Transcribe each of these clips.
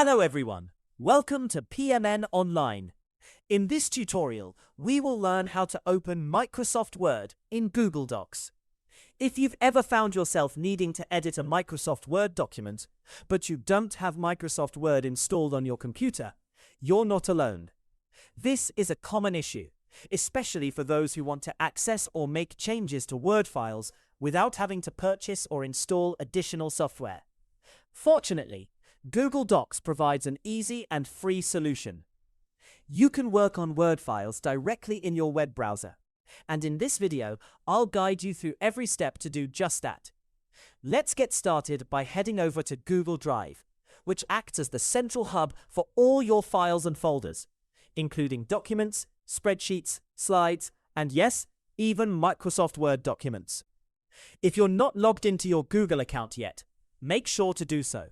Hello everyone, welcome to PMN Online. In this tutorial, we will learn how to open Microsoft Word in Google Docs. If you've ever found yourself needing to edit a Microsoft Word document, but you don't have Microsoft Word installed on your computer, you're not alone. This is a common issue, especially for those who want to access or make changes to Word files without having to purchase or install additional software. Fortunately, Google Docs provides an easy and free solution. You can work on Word files directly in your web browser, and in this video, I'll guide you through every step to do just that. Let's get started by heading over to Google Drive, which acts as the central hub for all your files and folders, including documents, spreadsheets, slides, and yes, even Microsoft Word documents. If you're not logged into your Google account yet, make sure to do so.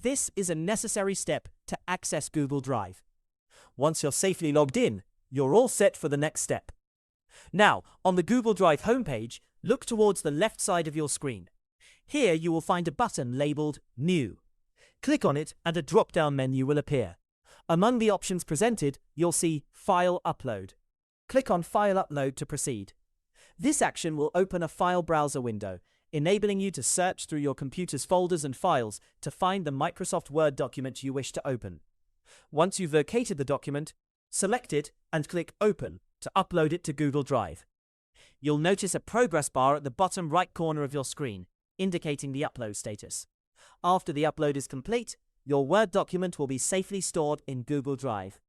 This is a necessary step to access Google Drive. Once you're safely logged in, you're all set for the next step. Now, on the Google Drive homepage, look towards the left side of your screen. Here you will find a button labeled New. Click on it and a drop-down menu will appear. Among the options presented, you'll see File Upload. Click on File Upload to proceed. This action will open a file browser window, enabling you to search through your computer's folders and files to find the Microsoft Word document you wish to open. Once you've located the document, select it and click Open to upload it to Google Drive. You'll notice a progress bar at the bottom right corner of your screen, indicating the upload status. After the upload is complete, your Word document will be safely stored in Google Drive.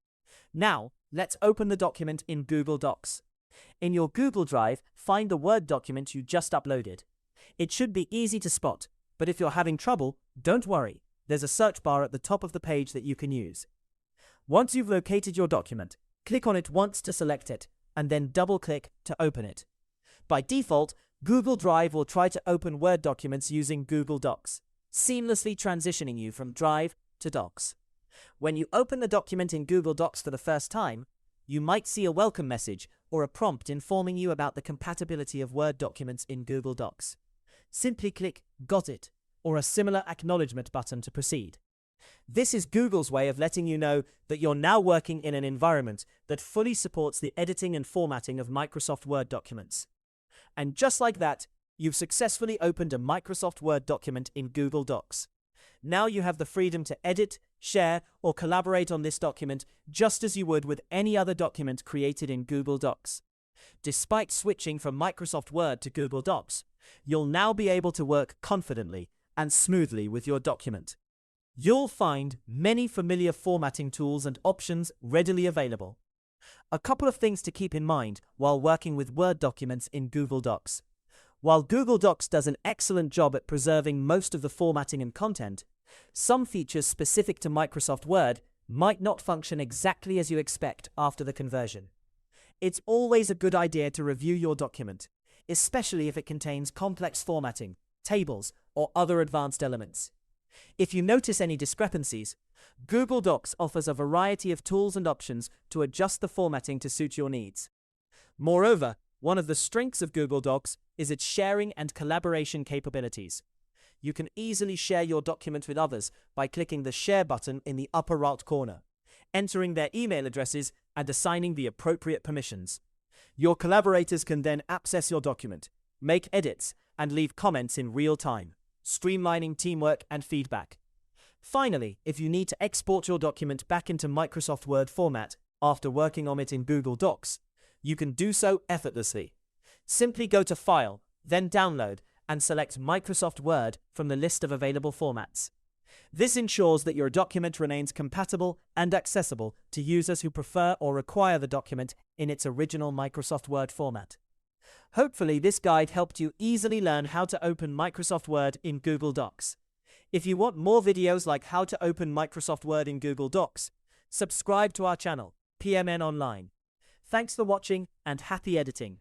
Now, let's open the document in Google Docs. In your Google Drive, find the Word document you just uploaded. It should be easy to spot, but if you're having trouble, don't worry. There's a search bar at the top of the page that you can use. Once you've located your document, click on it once to select it, and then double-click to open it. By default, Google Drive will try to open Word documents using Google Docs, seamlessly transitioning you from Drive to Docs. When you open the document in Google Docs for the first time, you might see a welcome message or a prompt informing you about the compatibility of Word documents in Google Docs. Simply click Got it or a similar acknowledgement button to proceed. This is Google's way of letting you know that you're now working in an environment that fully supports the editing and formatting of Microsoft Word documents. And just like that, you've successfully opened a Microsoft Word document in Google Docs. Now you have the freedom to edit, share, or collaborate on this document just as you would with any other document created in Google Docs. Despite switching from Microsoft Word to Google Docs, you'll now be able to work confidently and smoothly with your document. You'll find many familiar formatting tools and options readily available. A couple of things to keep in mind while working with Word documents in Google Docs. While Google Docs does an excellent job at preserving most of the formatting and content, some features specific to Microsoft Word might not function exactly as you expect after the conversion. It's always a good idea to review your document, especially if it contains complex formatting, tables, or other advanced elements. If you notice any discrepancies, Google Docs offers a variety of tools and options to adjust the formatting to suit your needs. Moreover, one of the strengths of Google Docs is its sharing and collaboration capabilities. You can easily share your document with others by clicking the Share button in the upper right corner, entering their email addresses, and assigning the appropriate permissions. Your collaborators can then access your document, make edits, and leave comments in real time, streamlining teamwork and feedback. Finally, if you need to export your document back into Microsoft Word format after working on it in Google Docs, you can do so effortlessly. Simply go to File, then Download, and select Microsoft Word from the list of available formats. This ensures that your document remains compatible and accessible to users who prefer or require the document in its original Microsoft Word format. Hopefully, this guide helped you easily learn how to open Microsoft Word in Google Docs. If you want more videos like how to open Microsoft Word in Google Docs, subscribe to our channel, PMN Online. Thanks for watching and happy editing.